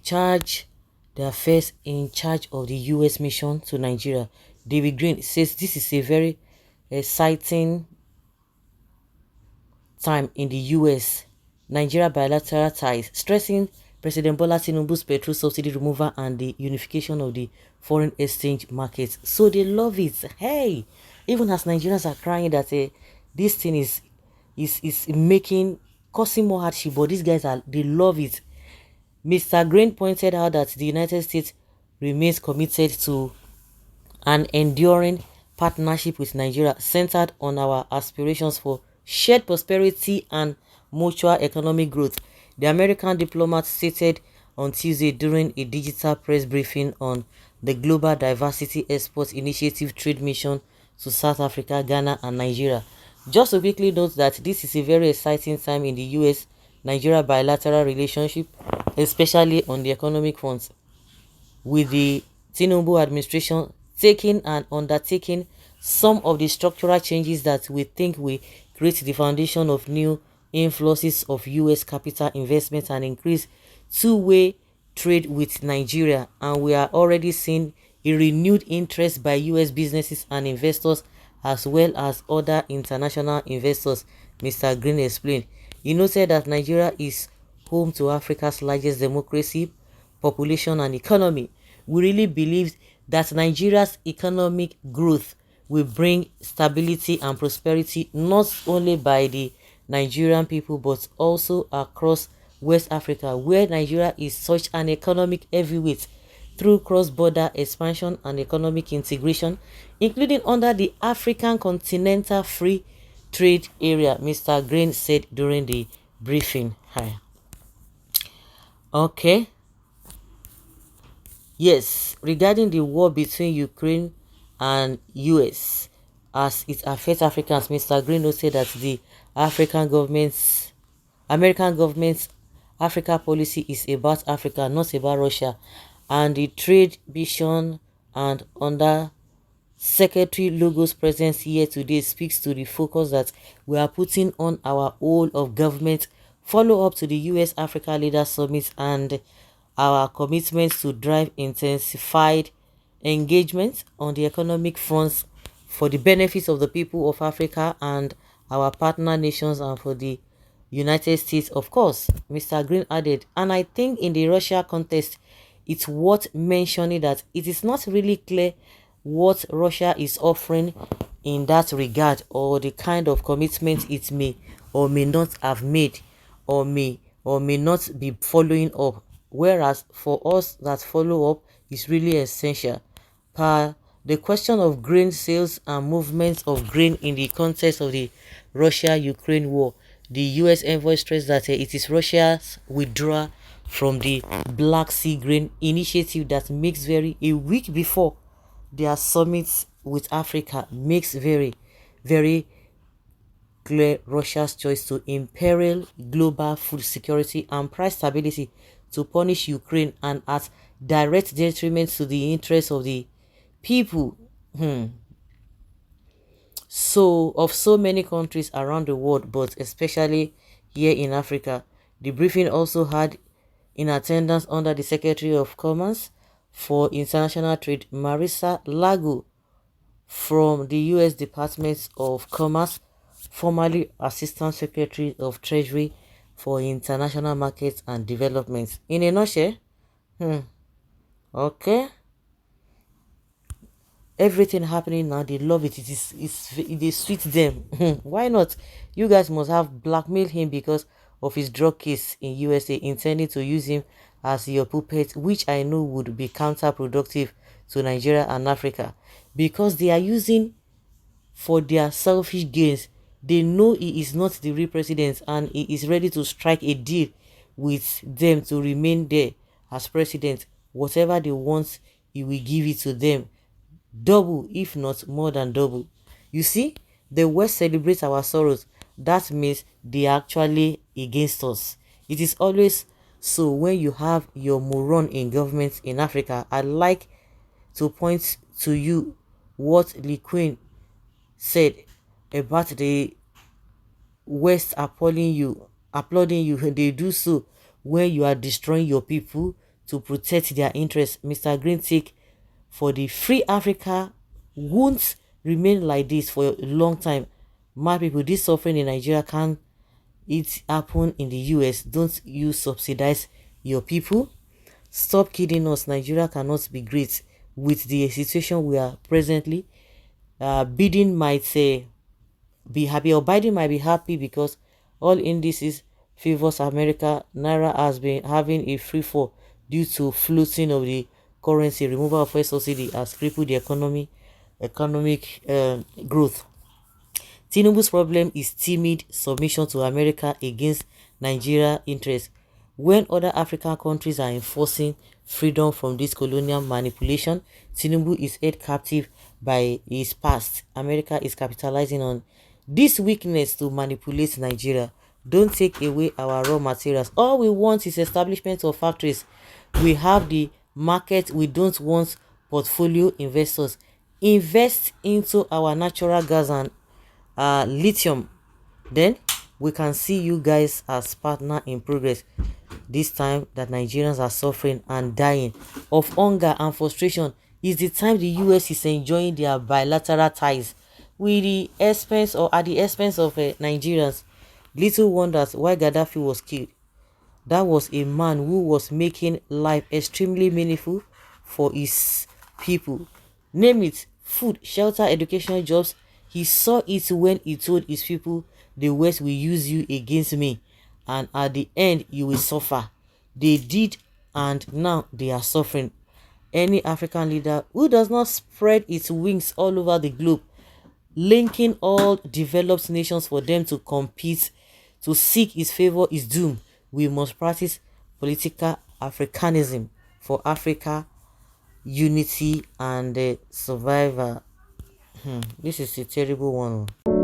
charge the affairs in charge of the U.S. mission to Nigeria, David Green, says this is a very exciting time in the U.S.-Nigeria bilateral ties, stressing President Bola Tinubu's petrol subsidy removal and the unification of the foreign exchange markets. So they love it. Hey, even as Nigerians are crying that this thing is causing more hardship, but these guys they love it. Mr. Green pointed out that the United States remains committed to an enduring partnership with Nigeria centered on our aspirations for shared prosperity and mutual economic growth, the American diplomat stated on Tuesday during a digital press briefing on the Global Diversity Exports Initiative trade mission to South Africa, Ghana, and Nigeria. Just to quickly note that this is a very exciting time in the US-Nigeria bilateral relationship, especially on the economic front, with the Tinubu administration taking and undertaking some of the structural changes that we think will create the foundation of new influxes of US capital investment and increase two-way trade with Nigeria. And we are already seeing a renewed interest by US businesses and investors as well as other international investors, Mr. Green explained. He noted that Nigeria is home to Africa's largest democracy, population and economy. We really believe that Nigeria's economic growth will bring stability and prosperity not only by the Nigerian people but also across West Africa, where Nigeria is such an economic heavyweight through cross-border expansion and economic integration, including under the African Continental Free Trade Area, Mr. Green said during the briefing. Hi. Okay. Yes, regarding the war between Ukraine and US as it affects Africans, Mr. Green noted that the American government's Africa policy is about Africa, not about Russia, and the trade vision and under Secretary Lugo's presence here today speaks to the focus that we are putting on our whole of government follow-up to the US-Africa Leaders Summit and our commitment to drive intensified engagement on the economic fronts for the benefits of the people of Africa and our partner nations and for the United States, of course, Mr. Green added. And I think in the Russia context, it's worth mentioning that it is not really clear what Russia is offering in that regard or the kind of commitment it may or may not have made or may not be following up, whereas for us that follow up is really essential. The question of grain sales and movements of grain in the context of the Russia-Ukraine war, the US envoy stressed that it is Russia's withdrawal from the Black Sea Grain Initiative that makes a week before their summits with Africa makes very clear Russia's choice to imperil global food security and price stability to punish Ukraine and at direct detriment to the interests of the people so many countries around the world, but especially here in Africa. The briefing also had in attendance under the Secretary of Commerce for International Trade, Marisa Lago, from the U.S. Department of Commerce, formerly Assistant Secretary of Treasury for International Markets and Development. In a nutshell, okay, everything happening now, they love it. They sweet them. Why not? You guys must have blackmailed him because of his drug case in USA, intending to use him as your puppet, which I know would be counterproductive to Nigeria and Africa, because they are using for their selfish gains. They know he is not the real president and he is ready to strike a deal with them to remain there as president. Whatever they want, he will give it to them, double if not more than double. You see, the West celebrates our sorrows. That means they are actually against us. It is always so when you have your moron in government in Africa. I like to point to you what Lee Queen said about the West applauding you. They do so when you are destroying your people to protect their interests. Mr. Green take for the free Africa won't remain like this for a long time. My people, this suffering in Nigeria can't it happen in the US. Don't you subsidize your people. Stop kidding us. Nigeria cannot be great with the situation we are presently. Biden might say be happy, or Biden might be happy because all indices favors America. Naira has been having a free fall due to floating of the currency. Removal of fuel subsidy has crippled the economic growth. Tinubu's problem is timid submission to America against Nigeria interests. When other African countries are enforcing freedom from this colonial manipulation, Tinubu is held captive by his past. America is capitalizing on this weakness to manipulate Nigeria. Don't take away our raw materials. All we want is establishment of factories. We have the market. We don't want portfolio investors. Invest into our natural gas and lithium, then we can see you guys as partner in progress. This time that Nigerians are suffering and dying of hunger and frustration is the time the US is enjoying their bilateral ties with the expense or at the expense of Nigerians. Little wonders why Gaddafi was killed. That was a man who was making life extremely meaningful for his people. Name it, food, shelter, education, jobs. He saw it when he told his people, the West will use you against me, and at the end you will suffer. They did, and now they are suffering. Any African leader who does not spread its wings all over the globe, linking all developed nations for them to compete to seek his favor, is doomed. We must practice political Africanism for Africa unity and survival. This is a terrible one.